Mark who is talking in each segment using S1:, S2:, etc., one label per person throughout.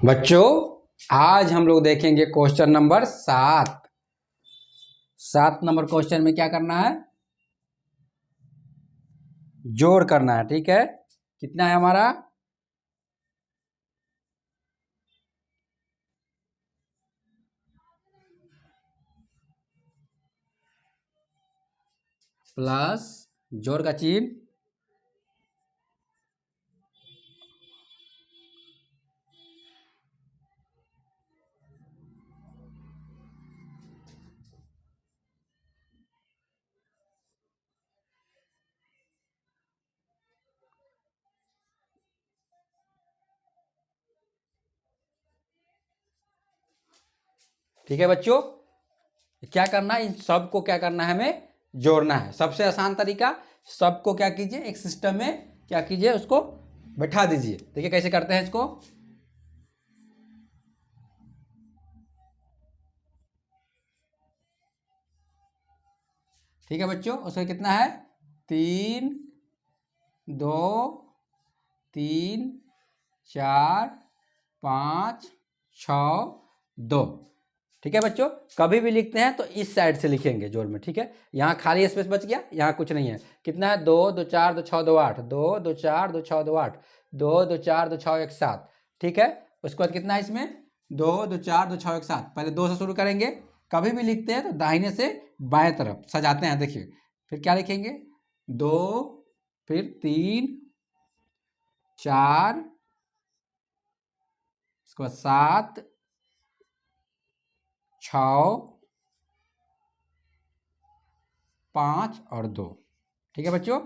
S1: बच्चों आज हम लोग देखेंगे क्वेश्चन नंबर 7 नंबर क्वेश्चन में क्या करना है, जोड़ करना है। ठीक है, कितना है हमारा प्लस जोड़ का चिन्ह ठीक है बच्चों, क्या करना है, इन सब को क्या करना है, हमें जोड़ना है। सबसे आसान तरीका, सबको क्या कीजिए, एक सिस्टम में क्या कीजिए, उसको बैठा दीजिए। देखिए कैसे करते हैं इसको। ठीक है बच्चों, उसमें कितना है 3 2 3 4 5 6 2। ठीक है बच्चों, कभी भी लिखते हैं तो इस साइड से लिखेंगे जोड़ में। ठीक है, यहाँ खाली स्पेस बच गया, यहाँ कुछ नहीं है। कितना है 2 2 4 2 6 2 8, 2 2 4 2 6 2 8, 2 2 4 2 6 1 7। ठीक है, उसके बाद कितना है इसमें 2 2 4 2 6 1 7। पहले 2 से शुरू करेंगे। कभी भी लिखते हैं तो दाहिने से बाएं तरफ सजाते हैं। देखिए फिर क्या लिखेंगे, 2 फिर 3 4, उसके बाद 7 6 5 और 2। ठीक है बच्चों,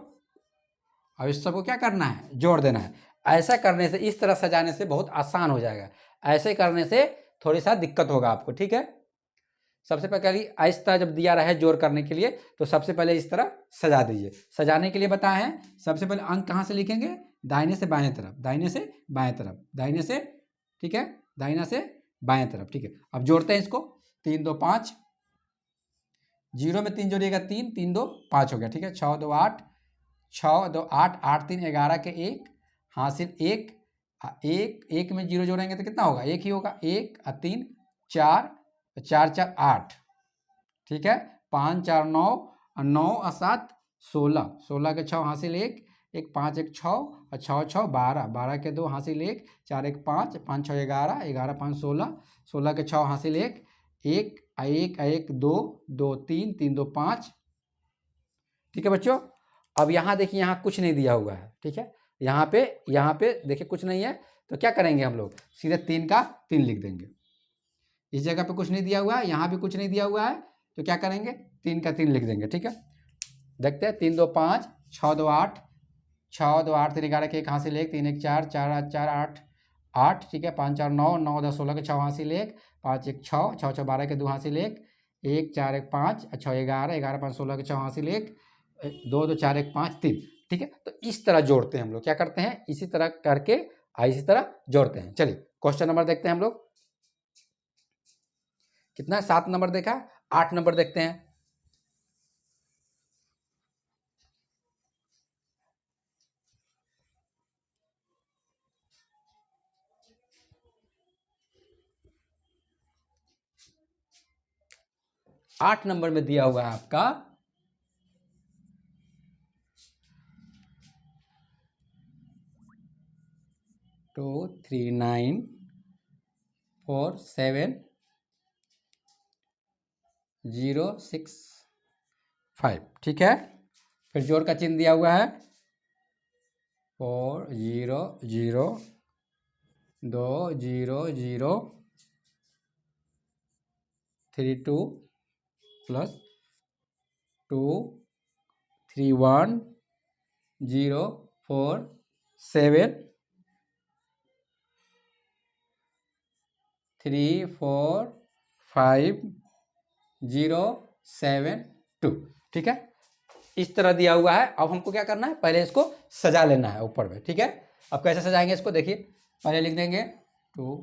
S1: अब इस सबको क्या करना है, जोड़ देना है। ऐसा करने से, इस तरह सजाने से बहुत आसान हो जाएगा। ऐसे करने से थोड़ी सा दिक्कत होगा आपको। ठीक है, सबसे पहले इस तरह जब दिया रहा है जोड़ करने के लिए, तो सबसे पहले इस तरह सजा दीजिए। सजाने के लिए बताए हैं, सबसे पहले अंक कहाँ से लिखेंगे, दाहिने से बाएं तरफ, दाहिने से बाएं तरफ, दाहिने से, ठीक है, दाहिना से बाएं तरफ। ठीक है, अब जोड़ते हैं इसको। 3 2 5, 0 में 3 जोड़िएगा 3, 3 2 5 हो गया। ठीक है, 6 2 8, 6 2 8, 8 3 11 के 1 हासिल 1, 1 में 0 जोड़ेंगे तो कितना होगा, 1 ही होगा। 1 और 3 4, 4 4 8। ठीक है, 5 4 9 और 9 और 7 16, 16 के 6 हासिल 1, 1 5 1 6 और 6 6 12, 12 के 2 हासिल 1, 4 1 5, 5 6 11, 11 5 16, 16 के 6 हासिल 1, 1 1 1 2 2 3 3 2 5। ठीक है बच्चों, अब यहाँ देखिए, यहाँ कुछ नहीं दिया हुआ है। ठीक है, यहाँ पे देखिए कुछ नहीं है, तो क्या करेंगे हम लोग, सीधे 3 का 3 लिख देंगे। इस जगह पे कुछ नहीं दिया हुआ है, यहाँ भी कुछ नहीं दिया हुआ है, तो क्या करेंगे, 3 का 3 लिख देंगे। ठीक है, देखते हैं, 3 2 5, 6 2 8, 6 2 8 3 11 के 1 हासिल 1, 3 1 4, 4 8 4 8 8। ठीक है, 5 4 9, 9 10 16 के 6 हासिल 1, 5 1 6, 6 6 12 के 2 हासिल 1, 1 4 1 5, 6 11, 11 5 16 के 6 हासिल 1, 2 2 4 1 5 3। ठीक है, तो इस तरह जोड़ते हैं हम लोग। क्या करते हैं, इसी तरह करके इसी तरह जोड़ते हैं। चलिए क्वेश्चन नंबर देखते हैं हम लोग। कितना है, 7 नंबर देखा, 8 नंबर देखते हैं। आठ नंबर में दिया हुआ है आपका 2 3 9 4 7 0 6 5। ठीक है, फिर जोड़ का चिन्ह दिया हुआ है 4 0 0 2 0 0 3 2 प्लस 2 3 1 0 4 7 3 4 5 0 7 2। ठीक है, इस तरह दिया हुआ है। अब हमको क्या करना है, पहले इसको सजा लेना है ऊपर में। ठीक है, अब कैसे सजाएंगे इसको, देखिए पहले लिख देंगे 2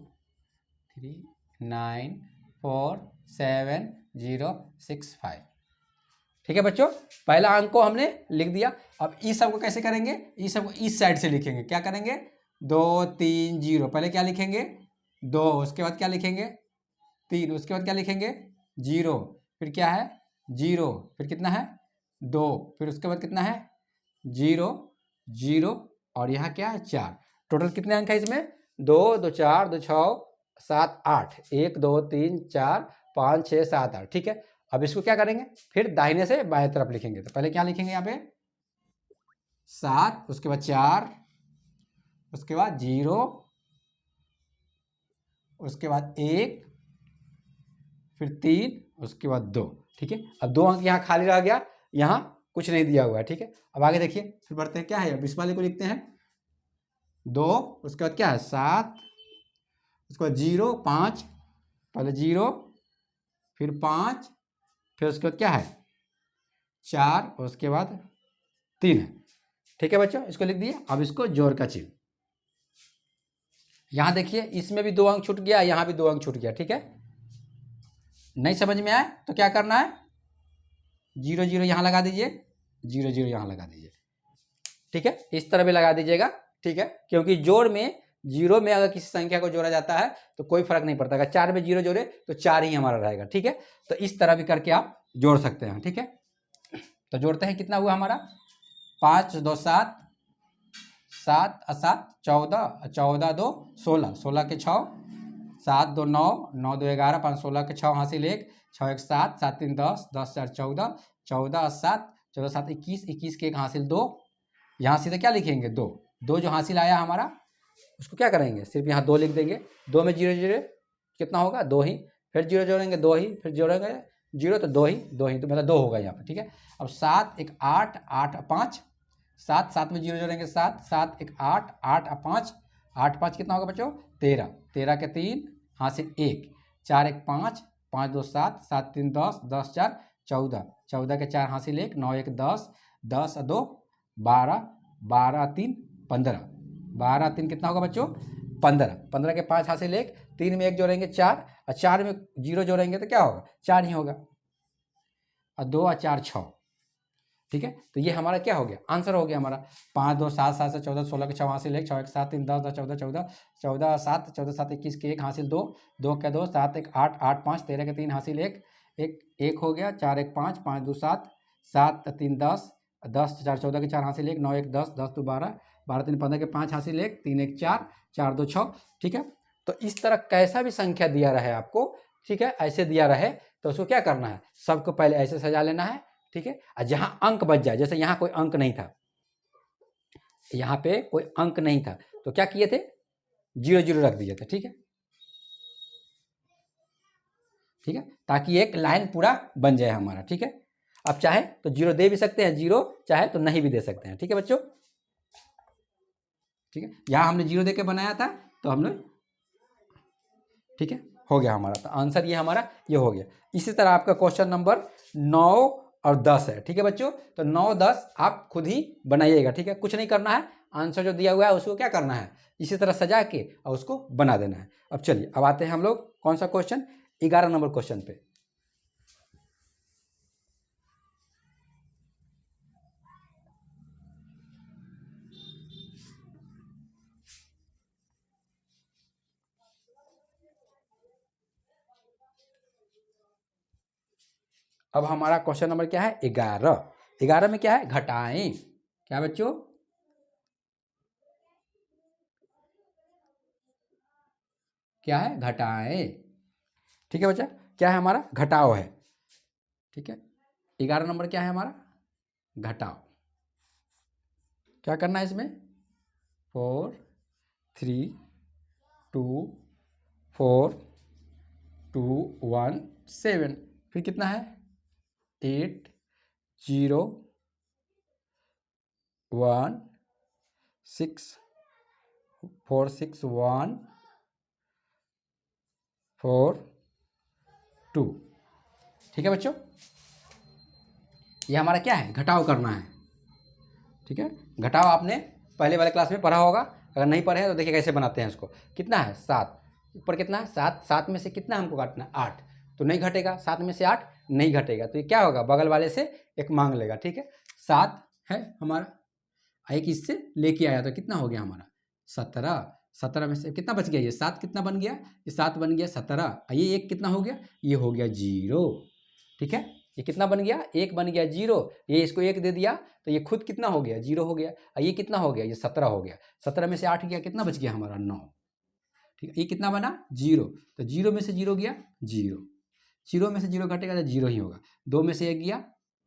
S1: 3 9 4 7 0 6 5। ठीक है बच्चों, पहला अंक को हमने लिख दिया। अब ई सब को कैसे करेंगे, ई सब को इस साइड से लिखेंगे। क्या करेंगे, 2 3 0, पहले क्या लिखेंगे 2, उसके बाद क्या लिखेंगे 3, उसके बाद क्या लिखेंगे 0, फिर क्या है 0, फिर कितना है 2, फिर उसके बाद कितना है 0 0 और यहाँ क्या है 4। टोटल कितने अंक है इसमें 2 2 4 2 6 7 8, 1 2 3 4 5 6 7 8। ठीक है, अब इसको क्या करेंगे फिर दाहिने से बाएं तरफ लिखेंगे। तो पहले क्या लिखेंगे यहाँ पे 7, उसके बाद 4, उसके बाद 0, उसके बाद 1, फिर 3, उसके बाद 2। ठीक है, अब 2 अंक यहाँ खाली रह गया, यहाँ कुछ नहीं दिया हुआ है। ठीक है, अब आगे देखिए फिर बढ़ते हैं क्या है, अब इस वाले को लिखते हैं 2, उसके बाद क्या है 7, उसके बाद 0 5, पहले 0 फिर 5, फिर उसके बाद क्या है 4, उसके बाद 3 है। ठीक है बच्चों, इसको लिख दिए। अब इसको जोड़ का चिन्ह, यहाँ देखिए इसमें भी 2 अंक छूट गया, यहाँ भी 2 अंक छूट गया। ठीक है, नहीं समझ में आए तो क्या करना है 0 0 यहाँ लगा दीजिए, 0 0 यहाँ लगा दीजिए। ठीक है, इस तरह भी लगा दीजिएगा। ठीक है, क्योंकि जोड़ में 0 में अगर किसी संख्या को जोड़ा जाता है तो कोई फर्क नहीं पड़ता, अगर 4 में 0 जोड़े तो 4 ही हमारा रहेगा। ठीक है, तो इस तरह भी करके आप जोड़ सकते हैं। ठीक है, तो जोड़ते हैं, कितना हुआ हमारा 5 2 7, 7 7 14, 14 2 16, 16 के 6, 7 2 9, 9 2 11, 5 16 के 6 हासिल 1, 6 1 7, 7 3 10, 10 4 14, 14 7, 14 7 21, 21 के 1 हासिल 2। यहाँ सीधे क्या लिखेंगे 2, 2 जो हासिल आया हमारा उसको क्या करेंगे सिर्फ यहाँ 2 लिख देंगे। 2 में 0 0 कितना होगा 2 ही, फिर 0 जोड़ेंगे 2 ही, फिर जोड़ेंगे 0 तो 2 ही, 2 ही, तो मेरा 2 होगा यहाँ पर। ठीक है, अब 7 1 8, 8 5, 7 7 में 0 जोड़ेंगे 7, 7 1 8, 8 5, 8 5 कितना होगा बच्चों 13, 13 के 3 हासिल 1, 4 1 5, 5 2 7, 7 3 10, 10 4 14, 14 के 4 हासिल 1, 9 1 10, 10 2 12, 12 3 15, 12 3 कितना होगा बच्चों 15, 15 के 5 हासिल 1, 3 में 1 जोड़ेंगे 4, और 4 में 0 जोड़ेंगे तो क्या होगा 4 ही होगा, और 2 और 4 6। ठीक है, तो ये हमारा क्या हो गया आंसर हो गया हमारा 5 2 7 7 से 14, 16 के 6 हासिल 1, 6 1 7 3 10 10 14 14, 14 7, 14 7 21 के 1 हासिल 2, 2 के 2, 7 1 8, 8 5, 13 के 3 हासिल 1, 1 हो गया, 4 1 5, 5 2 7, 7 3 10, 10 4 14 के 4 हासिल 1, 9 1 10, 10 2 12, 12 3 15 के 5 हासिल 1, 3 1 4, 4 2 6। ठीक है, तो इस तरह कैसा भी संख्या दिया रहे आपको, ठीक है ऐसे दिया रहे तो उसको क्या करना है सबको पहले ऐसे सजा लेना है। ठीक है, और जहां अंक बच जाए, जैसे यहाँ कोई अंक नहीं था, यहाँ पे कोई अंक नहीं था तो क्या किए थे 0 0 रख दिए थे। ठीक है, ठीक है, ताकि एक लाइन पूरा बन जाए हमारा। ठीक है, अब चाहे तो 0 दे भी सकते हैं, 0 चाहे तो नहीं भी दे सकते हैं। ठीक है बच्चों, ठीक है, यहाँ हमने 0 दे के बनाया था तो हमने, ठीक है, हो गया हमारा, तो आंसर ये हमारा ये हो गया। इसी तरह आपका क्वेश्चन नंबर 9 और 10 है। ठीक है बच्चों, तो 9 10 आप खुद ही बनाइएगा। ठीक है, कुछ नहीं करना है, आंसर जो दिया हुआ है उसको क्या करना है इसी तरह सजा के और उसको बना देना है। अब चलिए अब आते हैं हम लोग कौन सा क्वेश्चन 11 नंबर क्वेश्चन पे। अब हमारा क्वेश्चन नंबर क्या है 11। 11 में क्या है घटाएं, क्या बच्चों क्या है घटाएं। ठीक है बच्चा, क्या है हमारा घटाओ है। ठीक है, 11 नंबर क्या है हमारा घटाओ। क्या करना है इसमें 4 3 2 4 2 1 7, फिर कितना है 8 0 1 6 4 6 1 4 2। ठीक है बच्चों, ये हमारा क्या है घटाव करना है। ठीक है, घटाव आपने पहले वाले क्लास में पढ़ा होगा, अगर नहीं पढ़े तो देखिए कैसे बनाते हैं इसको। कितना है 7, ऊपर कितना है 7, 7 में से कितना हमको काटना है 8, तो नहीं घटेगा 7 में से 8 नहीं घटेगा, तो ये क्या होगा बगल वाले से एक मांग लेगा। ठीक है, 7 है हमारा, एक इससे लेके आया तो कितना हो गया हमारा 17, 17 में से कितना बच गया, ये 7 कितना बन गया, ये 7 बन गया 17, ये 1 कितना हो गया, ये हो गया 0। ठीक है, ये कितना बन गया, 1 बन गया 0, ये इसको 1 दे दिया तो ये खुद कितना हो गया, 0 हो गया। ये कितना हो गया, ये 17 हो गया। 17 में से 8 गया, कितना बच गया हमारा 9। ठीक है, ये कितना बना 0, तो 0 में से 0 गया 0, 0 में से 0 घटेगा तो 0 ही होगा। 2 में से 1 गया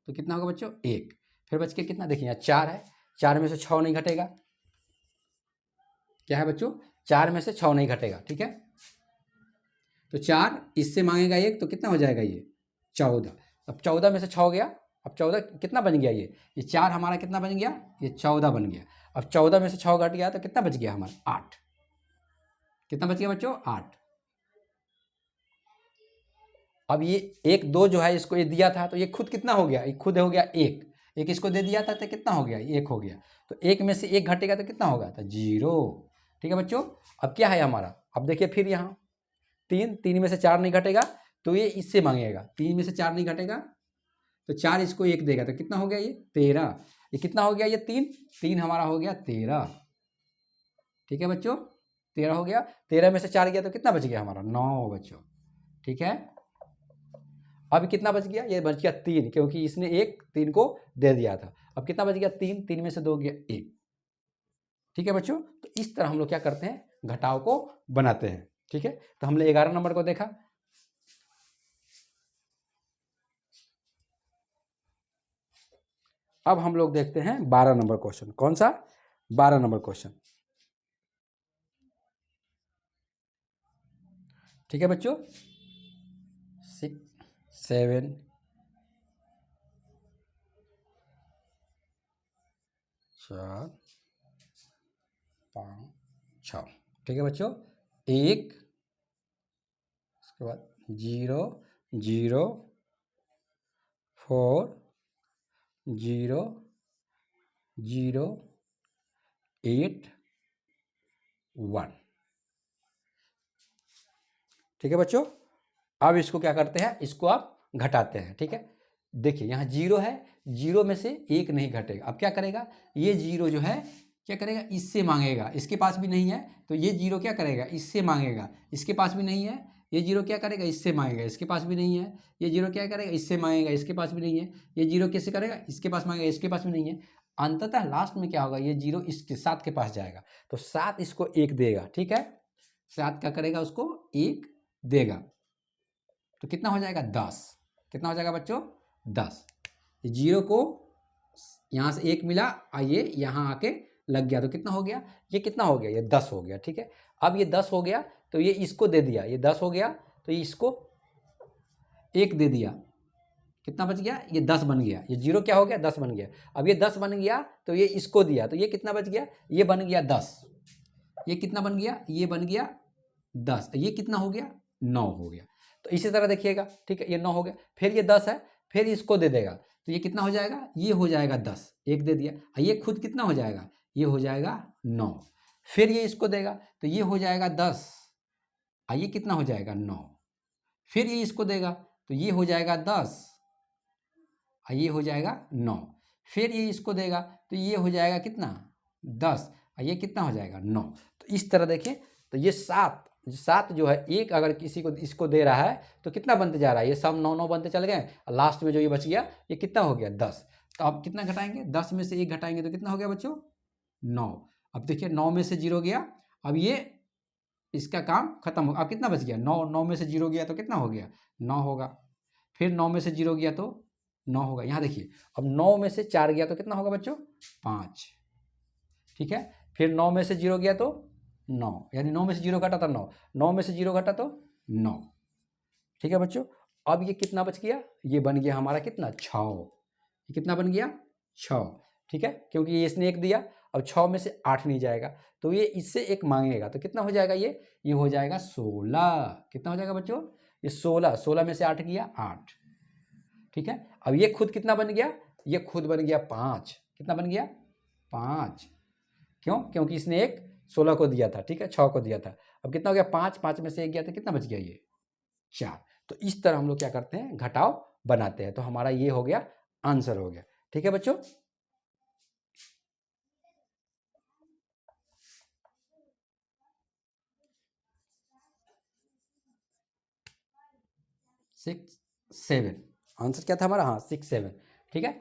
S1: तो कितना होगा बच्चों 1, फिर बच के कितना, देखिए यहाँ 4 है, 4 में से 6 नहीं घटेगा, क्या है बच्चों 4 में से 6 नहीं घटेगा। ठीक है, तो 4 इससे मांगेगा 1 तो कितना हो जाएगा ये 14। अब 14 में से 6 गया, अब 14 कितना बन गया, ये 4 हमारा कितना बन गया, ये 14 बन गया। अब 14 में से 6 घट गया तो कितना बच गया हमारा 8, कितना बच गया बच्चों 8। अब ये 1 2 जो है इसको ये दिया था तो ये खुद कितना हो गया, ये खुद हो गया 1, एक इसको दे दिया था तो कितना हो गया 1 हो गया। तो 1 में से 1 घटेगा तो कितना होगा, तो 0। ठीक है बच्चों, अब क्या है हमारा, अब देखिए फिर यहाँ 3 में से 4 नहीं घटेगा तो ये इससे मांगेगा, 3 में से 4 नहीं घटेगा तो 4 इसको 1 देगा तो कितना हो गया ये 13, ये कितना हो गया ये 3 हमारा हो गया 13। ठीक है बच्चों, 13 हो गया। 13 में से 4 गया तो कितना बच गया हमारा 9 बच्चों। ठीक है, अब कितना बच गया, ये बच गया 3, क्योंकि इसने 3 को दे दिया था। अब कितना बच गया 3 में से 2 गया 1। ठीक है बच्चों, तो इस तरह हम लोग क्या करते हैं, घटाव को बनाते हैं। ठीक है, तो हमने 11 नंबर को देखा। अब हम लोग देखते हैं 12 नंबर क्वेश्चन। कौन सा, 12 नंबर क्वेश्चन। ठीक है बच्चों, 6 7 4 5 6। ठीक है बच्चों, 1 उसके बाद 0 0 4 0 0 8 1। ठीक है बच्चों, अब इसको क्या करते हैं, इसको आप घटाते हैं। ठीक है, देखिए यहाँ 0 है, 0 में से 1 नहीं घटेगा। अब क्या करेगा, ये 0 जो है क्या करेगा, इससे मांगेगा, इसके पास भी नहीं है तो ये 0 क्या करेगा, इससे मांगेगा, इसके पास भी नहीं है, ये 0 क्या करेगा, इससे मांगेगा, इसके पास भी नहीं है, ये 0 क्या करेगा, इससे मांगेगा, इसके पास भी नहीं है, ये 0 कैसे करेगा, इसके पास मांगेगा, इसके पास भी नहीं है। अंततः लास्ट में क्या होगा, ये 0 इसके 7 के पास जाएगा तो 7 इसको 1 देगा। ठीक है, 7 क्या करेगा, उसको 1 देगा तो कितना हो जाएगा 10। कितना हो जाएगा बच्चों 10। 0 को यहाँ से 1 मिला, ये यहाँ आके लग गया तो कितना हो गया, ये कितना हो गया, ये 10 हो गया। ठीक है, अब ये 10 हो गया तो ये इसको दे दिया, ये 10 हो गया तो ये इसको 1 दे दिया, कितना बच गया, ये 10 बन गया। ये 0 क्या हो गया, 10 बन गया। अब ये 10 बन गया तो ये इसको दिया तो ये कितना बच गया, ये बन गया 10। ये कितना बन गया, ये बन गया 10, ये कितना हो गया 9 हो गया। तो इसी तरह देखिएगा। ठीक है, ये 9 हो गया, फिर ये 10 है, फिर इसको दे देगा तो ये कितना हो जाएगा, ये हो जाएगा 10, 1 दे दिया, ये खुद कितना हो जाएगा, ये हो जाएगा 9। फिर ये इसको देगा तो ये हो जाएगा 10, ये कितना हो जाएगा 9। फिर ये इसको देगा तो ये हो जाएगा 10, ये हो जाएगा 9। फिर ये इसको देगा तो ये हो जाएगा कितना 10, ये कितना हो जाएगा 9। तो इस तरह देखिए, तो ये 7 जो है, एक अगर किसी को इसको दे रहा है तो कितना बनते जा रहा है, ये सब 9 9 बनते चल गए और लास्ट में जो ये बच गया ये कितना हो गया 10। तो अब कितना घटाएंगे, 10 में से 1 घटाएंगे तो कितना हो गया बच्चों 9। अब देखिए 9 में से 0 गया, अब ये इसका काम खत्म हो। अब कितना बच गया 9, 9 में से 0 गया तो कितना हो गया 9 होगा। फिर 9 में से 0 गया तो 9 होगा। यहाँ देखिए, अब 9 में से 4 गया तो कितना होगा बच्चों 5। ठीक है, फिर 9 में से 0 गया तो 9, यानी 9 में से 0 घटा तो 9, 9 में से 0 घटा तो 9। ठीक है बच्चों, अब ये कितना बच गया, ये बन गया हमारा कितना 6। ये कितना बन गया 6। ठीक है, क्योंकि ये इसने 1 दिया, अब 6 में से 8 नहीं जाएगा तो ये इससे 1 मांगेगा तो कितना हो जाएगा, ये हो जाएगा 16। कितना हो जाएगा बच्चों, ये 16, 16 में से 8 गया 8। ठीक है, अब ये खुद कितना बन गया, ये खुद बन गया 5। कितना बन गया 5, क्यों, क्योंकि इसने 16 को दिया था। ठीक है, 6 को दिया था। अब कितना हो गया 5, 5 में से 1 गया तो कितना बच गया ये 4। तो इस तरह हम लोग क्या करते हैं, घटाव बनाते हैं। तो हमारा ये हो गया, आंसर हो गया। ठीक है बच्चों, 6 7। आंसर क्या था हमारा? हाँ 6 7। ठीक है,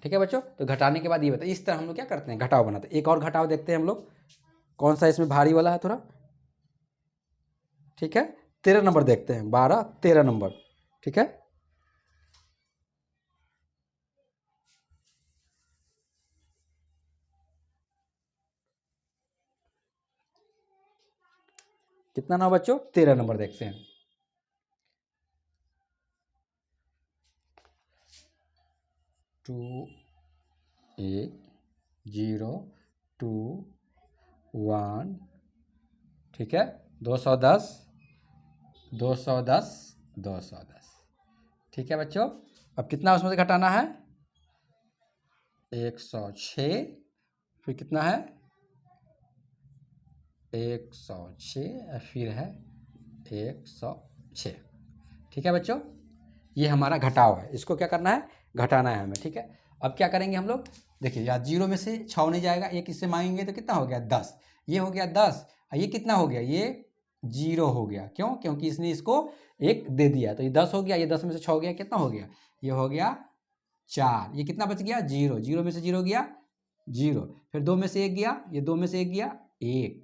S1: ठीक है बच्चों। तो घटाने के बाद ये बताइए, इस तरह हम लोग क्या करते हैं, घटाव बनाते हैं। एक और घटाव देखते हैं हम लोग, कौन सा इसमें भारी वाला है थोड़ा। ठीक है, 13 नंबर देखते हैं, 12 13 नंबर। ठीक है, कितना ना बच्चों, 13 नंबर देखते हैं। टू 1 0 2 1। ठीक है, 210 210 210। ठीक है बच्चों, अब कितना उसमें से घटाना है? 106। फिर कितना है? 106, फिर है 106। ठीक है बच्चों, ये हमारा घटाव है, इसको क्या करना है, घटाना है हमें। ठीक है, अब क्या करेंगे हम लोग, देखिए यार, 0 में से 6 नहीं जाएगा, एक इससे मांगेंगे तो कितना हो गया 10। ये हो गया 10, ये कितना हो गया, ये 0 हो गया। क्यों? क्योंकि इसने इसको एक दे दिया, तो ये 10 हो गया, ये 10 में से 6 हो गया, कितना हो गया, ये हो गया 4। ये कितना बच गया, 0। 0 में से 0 गया 0, फिर 2 में से 1 गया, ये 2 में से 1 गया 1।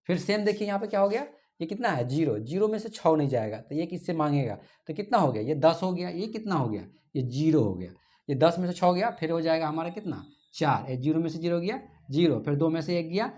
S1: फिर सेम देखिए यहाँ पे क्या हो गया, ये कितना है 0। 0 में से 6 नहीं जाएगा, तो ये किससे मांगेगा, तो कितना हो गया, ये 10 हो गया, ये कितना हो गया, ये 0 हो गया। ये 10 में से 6 गया, फिर हो जाएगा हमारा कितना 4। ये 0 में से 0 गया 0, फिर 2 में से 1 गया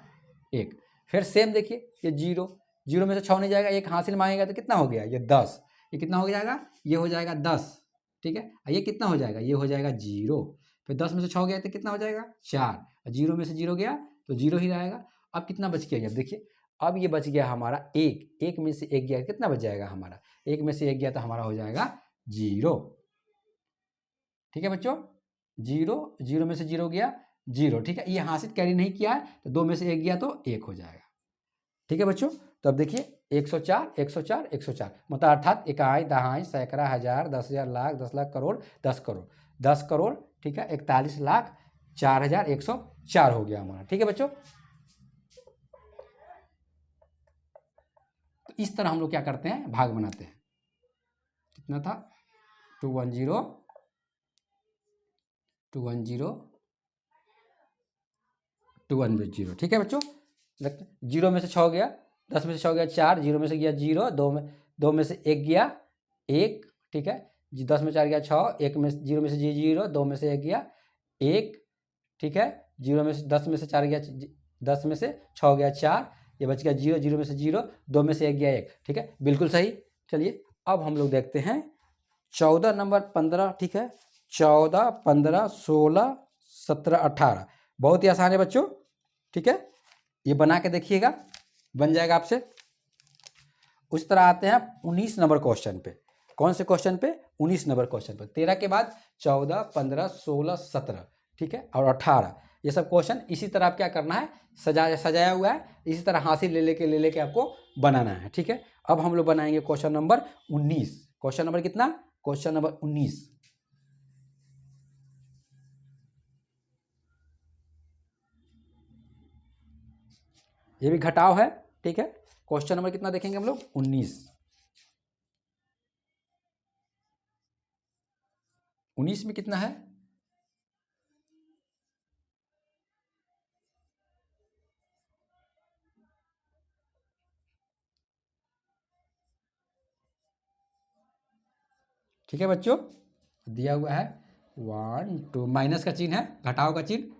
S1: 1। फिर सेम देखिए, ये 0, 0 में से 6 नहीं जाएगा, एक हासिल मांगेगा तो कितना हो गया, ये 10। ये कितना हो जाएगा, ये हो जाएगा 10। ठीक है, ये कितना हो जाएगा, ये हो जाएगा 0। फिर 10 में से 6 गया तो कितना हो जाएगा 4, 0 में से 0 गया तो 0 ही रहेगा। अब कितना बच गया, अब देखिए, अब ये बच गया हमारा 1। 1 में से 1 गया, कितना बच जाएगा हमारा, 1 में से 1 गया तो हमारा हो जाएगा 0। ठीक है बच्चों, 0, 0 में से 0 गया 0। ठीक है, ये हासिल कैरी नहीं किया है, तो 2 में से 1 गया तो 1 हो जाएगा। ठीक है बच्चों, तो अब देखिए 104 104 104, मतलब अर्थात इकाई दहाई सैकड़ा हजार 10,000 लाख 10 लाख करोड़ 10 करोड़ 10 करोड़। ठीक है, 41,04,104 हो गया हमारा। ठीक है बच्चों, तो इस तरह हम लोग क्या करते हैं, भाग बनाते हैं। कितना था, 210 210 210। ठीक है बच्चों, 0 में से 6 गया, 10 में से 6 गया 4, 0 में से गया 0, 2 में से 1 गया 1। ठीक है, 10 में 4 गया 6, 1 में 0 में से 0, 2 में से 1 गया 1। ठीक है, 0 में से 10 में से 4 गया, 10 में से 6 गया 4, ये बच गया 0, 0 में से 0, 2 में से 1 गया 1। ठीक है, बिल्कुल सही। चलिए अब हम लोग देखते हैं 14 नंबर 15। ठीक है, 14 15 16 17 18, बहुत ही आसान है बच्चों। ठीक है, ये बना के देखिएगा, बन जाएगा आपसे। उस तरह आते हैं 19 नंबर क्वेश्चन पे। कौन से क्वेश्चन पे, 19 नंबर क्वेश्चन पे। 13 के बाद 14 15 16 17, ठीक है, और 18, ये सब क्वेश्चन इसी तरह आप क्या करना है, सजाया हुआ है, इसी तरह हासिल ले लेके आपको बनाना है। ठीक है, अब हम लोग बनाएंगे क्वेश्चन नंबर 19। क्वेश्चन नंबर कितना, क्वेश्चन नंबर 19। ये भी घटाव है। ठीक है, क्वेश्चन नंबर कितना देखेंगे हम लोग, 19। 19 में कितना है, ठीक है बच्चों, दिया हुआ है 1 2, माइनस का चिन्ह है, घटाव का चिन्ह।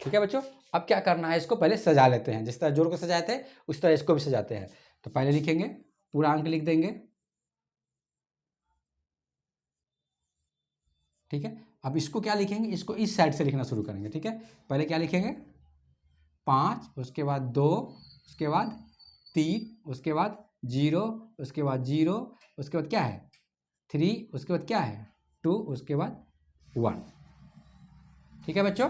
S1: ठीक है बच्चों, अब क्या करना है, इसको पहले सजा लेते हैं, जिस तरह जोड़ को सजाते हैं उस तरह इसको भी सजाते हैं। तो पहले लिखेंगे, पूरा अंक लिख देंगे। ठीक है, अब इसको क्या लिखेंगे, इसको इस साइड से लिखना शुरू करेंगे। ठीक है, पहले क्या लिखेंगे, 5, उसके बाद 2, उसके बाद 3, उसके बाद 0, उसके बाद 0, उसके बाद क्या है 3, उसके बाद क्या है 2, उसके बाद 1। ठीक है बच्चों,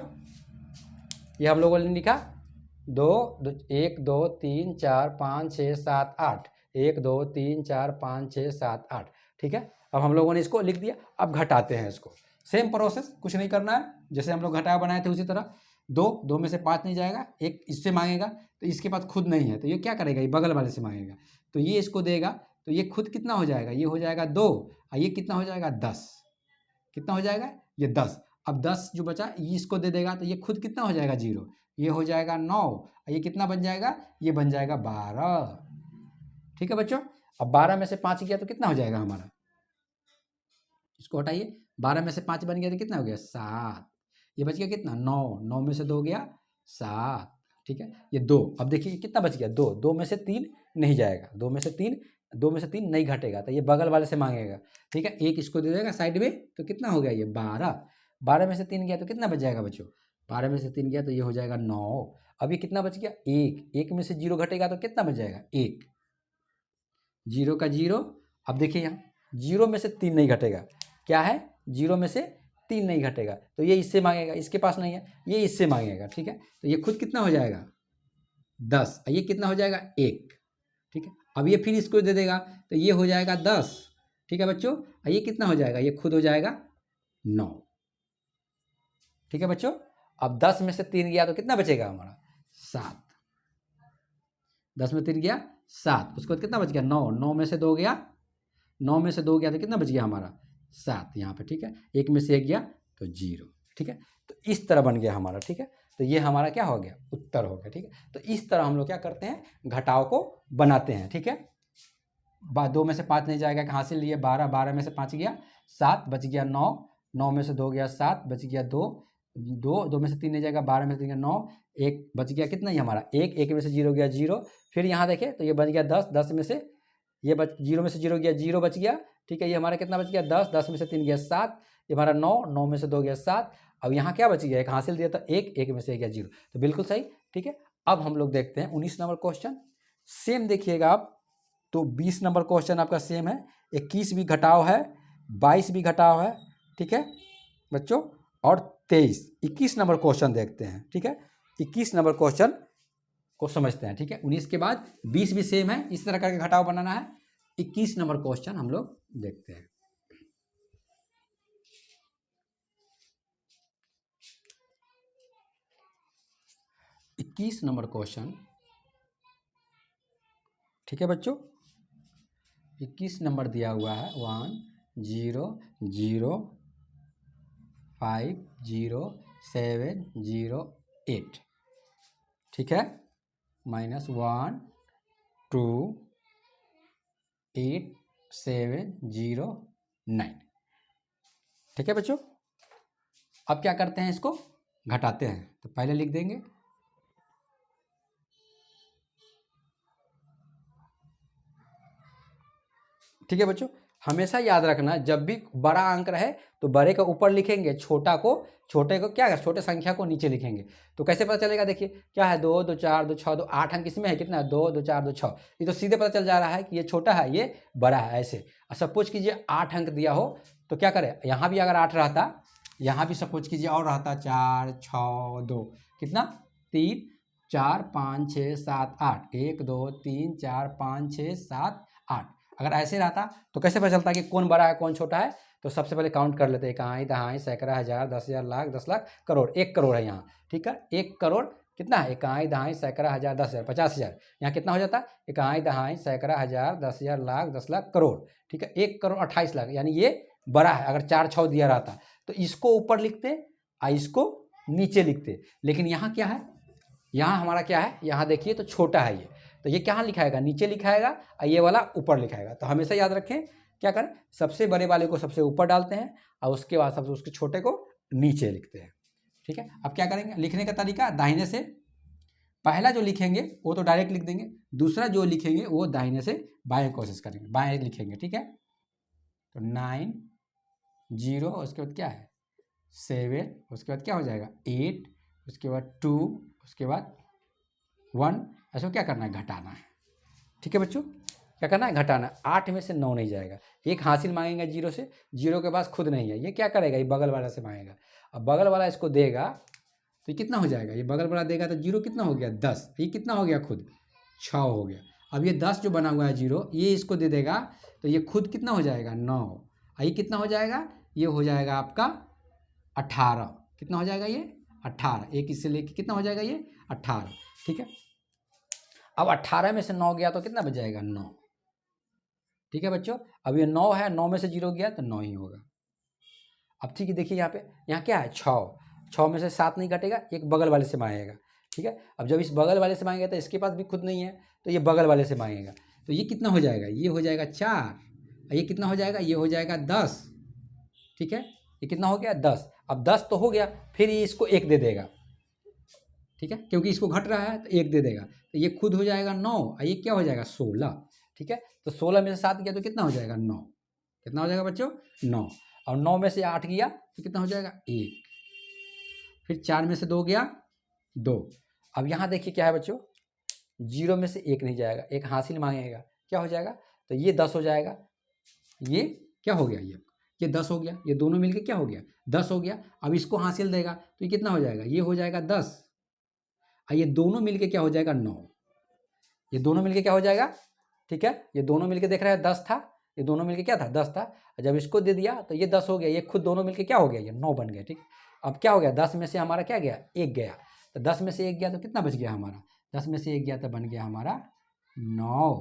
S1: ये हम लोगों ने लिखा 2 1 2 3 4 5 6 7 8, 1 2 3 4 5 6 7 8। ठीक है, अब हम लोगों ने इसको लिख दिया। अब घटाते हैं इसको, सेम प्रोसेस, कुछ नहीं करना है, जैसे हम लोग घटाया बनाए थे उसी तरह। 2 में से 5 नहीं जाएगा, 1 इससे मांगेगा, तो इसके पास खुद नहीं है तो ये क्या करेगा, ये बगल वाले से मांगेगा, तो ये इसको देगा, तो ये खुद कितना हो जाएगा, ये हो जाएगा 2, और ये कितना हो जाएगा 10, कितना हो जाएगा ये 10। अब 10 जो बचा ये इसको दे देगा, तो ये खुद कितना हो जाएगा 0, ये हो जाएगा 9, और ये कितना बन जाएगा, ये बन जाएगा 12। ठीक है बच्चों, अब 12 में से 5 गया तो कितना हो जाएगा हमारा, इसको हटाइए, 12 में से 5 बन गया तो कितना हो गया 7, ये बच गया कितना 9, 9 में से 2 गया 7, ठीक है, ये 2। अब देखिए कितना बच गया 2, 2 में से 3 नहीं जाएगा, 2 में से 3 नहीं घटेगा, तो ये बगल वाले से मांगेगा, ठीक है, 1 इसको दे देगा साइड में, तो कितना हो गया ये 12, 12 में से 3 गया तो कितना बच जाएगा बच्चों, 12 में से 3 गया तो ये हो जाएगा 9। अब ये कितना बच गया 1, 1 में से 0 घटेगा तो कितना बच जाएगा 1, 0 का 0। अब देखिए यहाँ 0 में से 3 नहीं घटेगा, क्या है 0 में से 3 नहीं घटेगा, तो ये इससे मांगेगा, इसके पास नहीं है, ये इससे मांगेगा, ठीक है, तो ये खुद कितना हो जाएगा 10, ये कितना हो जाएगा 1, ठीक है, अब ये फिर इसको दे देगा तो ये हो जाएगा 10, ठीक है बच्चों, ये कितना हो जाएगा, ये खुद हो जाएगा 9, ठीक है बच्चों। अब 10 में से 3 गया तो कितना बचेगा हमारा 7, 10 में 3 गया 7, उसके बाद कितना बच गया 9, 9 में से 2 गया, 9 में से 2 गया तो कितना बच गया हमारा 7 यहाँ पे, ठीक है, 1 में से 1 गया तो 0, ठीक है, तो इस तरह बन गया हमारा, ठीक है, तो ये हमारा क्या हो गया उत्तर हो गया, ठीक है, तो इस तरह हम लोग क्या करते हैं घटाव को बनाते हैं, ठीक है। 2 में से 5 नहीं जाएगा, कहाँ से लिए 12, 12 में से 5 गया 7, बच गया 9, 9 में से 2 गया 7, बच गया 2, 2 में से 3 नहीं जाएगा, 12 में से 3 गया 9, 1 बच गया कितना ही हमारा 1, 1 में से 0 गया 0, फिर यहाँ देखें तो ये बच गया 10, 10 में से ये 0 में से 0 गया 0 बच गया, ठीक है, ये हमारा कितना बच गया 10, 10 में से 3 गया 7, ये हमारा 9, 9 में से 2 गया 7, अब यहाँ क्या बच गया एक हासिल दिया था 1, 1 में से गया 0, तो बिल्कुल सही, ठीक है। अब हम लोग देखते हैं 19 नंबर क्वेश्चन, सेम देखिएगा आप, तो 20 नंबर क्वेश्चन आपका सेम है, 21 भी घटाव है, 22 भी घटाव है, ठीक है बच्चों, और 23, 21 नंबर क्वेश्चन देखते हैं, ठीक है, 21 नंबर क्वेश्चन को समझते हैं, ठीक है, 19 के बाद 20 भी सेम है, इस तरह करके घटाव बनाना है। 21 नंबर क्वेश्चन हम लोग देखते हैं। इक्कीस नंबर क्वेश्चन, ठीक है बच्चों, 21 नंबर दिया हुआ है 1 0 0 5 0 7 0 8, ठीक है, -1 2 8 7 0 9, ठीक है बच्चों। अब क्या करते हैं इसको घटाते हैं, तो पहले लिख देंगे ठीक है बच्चों, हमेशा याद रखना जब भी बड़ा अंक रहे तो बड़े का ऊपर लिखेंगे, छोटे को क्या है छोटे संख्या को नीचे लिखेंगे। तो कैसे पता चलेगा, देखिए क्या है 2 2 4 2 6 2 8 अंक इसमें है, कितना है 2 2 4 2 6, ये तो सीधे पता चल जा रहा है कि ये छोटा है ये बड़ा है। ऐसे सपोज कीजिए 8 अंक दिया हो तो क्या करें, यहाँ भी अगर 8 रहता, यहाँ भी सपोज कीजिए और रहता 4 6 2, कितना 3 4 5 6 7 8, 1 2 3 4 5 6 7 8, अगर ऐसे रहता तो कैसे पता चलता कि कौन बड़ा है कौन छोटा है। तो सबसे पहले काउंट कर लेते हैं, इकाई दहाई सैकड़ा हज़ार 10,000 लाख 10 लाख करोड़, 1 करोड़ है यहाँ, ठीक है, 1 करोड़ कितना है, इकाई दहाई सैकड़ा हज़ार 10,000 50,000, यहाँ कितना हो जाता है इकाई दहाई सैकड़ा हज़ार 10,000 लाख 10 लाख करोड़, ठीक है, 1 करोड़ 28 लाख, यानी ये बड़ा है। अगर 4 6 दिया रहता तो इसको ऊपर लिखते और इसको नीचे लिखते, लेकिन यहाँ क्या है, यहाँ हमारा क्या है, यहाँ देखिए तो छोटा है ये, तो ये क्या लिखाएगा नीचे लिखाएगा और ये वाला ऊपर लिखाएगा। तो हमेशा याद रखें क्या करें, सबसे बड़े वाले को सबसे ऊपर डालते हैं और उसके बाद सबसे उसके छोटे को नीचे लिखते हैं, ठीक है। अब क्या करेंगे, लिखने का तरीका दाहिने से, पहला जो लिखेंगे वो तो डायरेक्ट लिख देंगे, दूसरा जो लिखेंगे वो दाहिने से बाएं कोशिश करेंगे, बाएं लिखेंगे, ठीक है। तो 9 0, उसके बाद क्या है 7, उसके बाद क्या हो जाएगा 8, उसके बाद 2, उसके बाद 1, ऐसा क्या करना है घटाना है, ठीक है बच्चों, क्या करना है घटाना। 8 में से 9 नहीं जाएगा, एक हासिल मांगेगा 0 से, 0 के पास खुद नहीं है, ये क्या करेगा, ये बगल वाला से मांगेगा, अब बगल वाला इसको देगा तो ये कितना हो जाएगा, ये बगल वाला देगा तो 0 कितना हो गया 10, ये कितना हो गया खुद 6 हो गया। अब ये 10 जो बना हुआ है 0, ये इसको दे देगा तो ये खुद कितना हो जाएगा 9, और ये कितना हो जाएगा, ये हो जाएगा आपका 18। कितना हो जाएगा ये 18, एक इससे लेके कितना हो जाएगा ये 18। ठीक है, अब 18 में से 9 गया तो कितना बच जाएगा 9। ठीक है बच्चों, अब ये 9 है, 9 में से 0 गया तो 9 ही होगा। अब ठीक है, देखिए यहाँ पे, यहाँ क्या है 6 में से 7 नहीं कटेगा, एक बगल वाले से मांगेगा। ठीक है, अब जब इस बगल वाले से मांगेगा तो इसके पास भी खुद नहीं है, तो ये बगल वाले से मांगेगा, तो ये कितना हो जाएगा, ये हो जाएगा 4, ये कितना हो जाएगा, ये हो जाएगा 10। ठीक है, ये कितना हो गया 10। अब 10 तो हो गया, फिर ये इसको 1 दे देगा। ठीक है, क्योंकि इसको घट रहा है तो 1 दे देगा, तो ये खुद हो जाएगा 9, और ये क्या हो जाएगा 16। ठीक है, तो 16 में से 7 गया तो कितना हो जाएगा 9। कितना हो जाएगा बच्चों 9, और 9 में से 8 गया तो कितना हो जाएगा 1, फिर 4 में से 2 गया 2। अब यहाँ देखिए क्या है बच्चों, 0 में से 1 नहीं जाएगा, एक हासिल मांगेगा, क्या हो जाएगा, तो ये 10 हो जाएगा, ये क्या हो गया, ये 10 हो गया, ये दोनों मिलके क्या हो गया 10 हो गया। अब इसको हासिल देगा तो ये कितना हो जाएगा, ये हो जाएगा 10, और ये दोनों मिलके क्या हो जाएगा 9, ये दोनों मिलके क्या हो जाएगा। ठीक है, ये दोनों मिलके देख रहे हैं 10 था, ये दोनों मिलके क्या था 10 था, जब इसको दे दिया तो ये 10 हो गया, ये खुद दोनों मिलके क्या हो गया, ये 9 बन गया। ठीक, अब क्या हो गया, 10 में से हमारा क्या गया 1 गया, तो 10 में से 1 गया तो कितना बच गया हमारा, 10 में से 1 गया तो बन गया हमारा 9,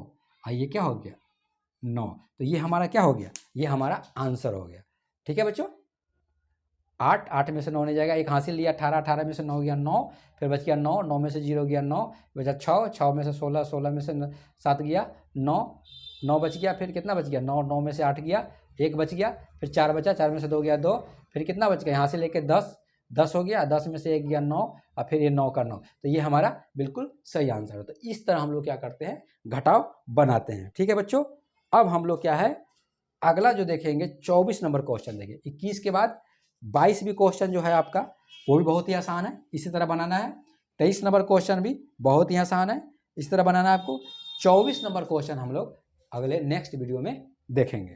S1: और ये क्या हो गया 9, तो ये हमारा क्या हो गया, ये हमारा आंसर हो गया। ठीक है बच्चों, 8 में से 9 नहीं जाएगा, एक हासिल लिया 18 में से 9 गया 9, फिर बच गया 9 में से 0 गया 9, बचा 6 में से 16 में से 7 गया 9 बच गया, फिर कितना बच गया 9 में से 8 गया, 1 बच गया, फिर 4 बचा, 4 में से 2 गया 2, फिर कितना बच गया यहाँ से लेके 10 हो गया, 10 में से 1 गया 9, और फिर ये 9 का 9, तो ये हमारा बिल्कुल सही आंसर होता है। इस तरह हम लोग क्या करते हैं, घटाव बनाते हैं। ठीक है बच्चों, अब हम लोग क्या है, अगला जो देखेंगे 24 नंबर क्वेश्चन देंगे। 21 के बाद 22 भी क्वेश्चन जो है आपका वो भी बहुत ही आसान है, इसी तरह बनाना है। 23 नंबर क्वेश्चन भी बहुत ही आसान है, इस तरह बनाना है आपको। 24 नंबर क्वेश्चन हम लोग अगले नेक्स्ट वीडियो में देखेंगे।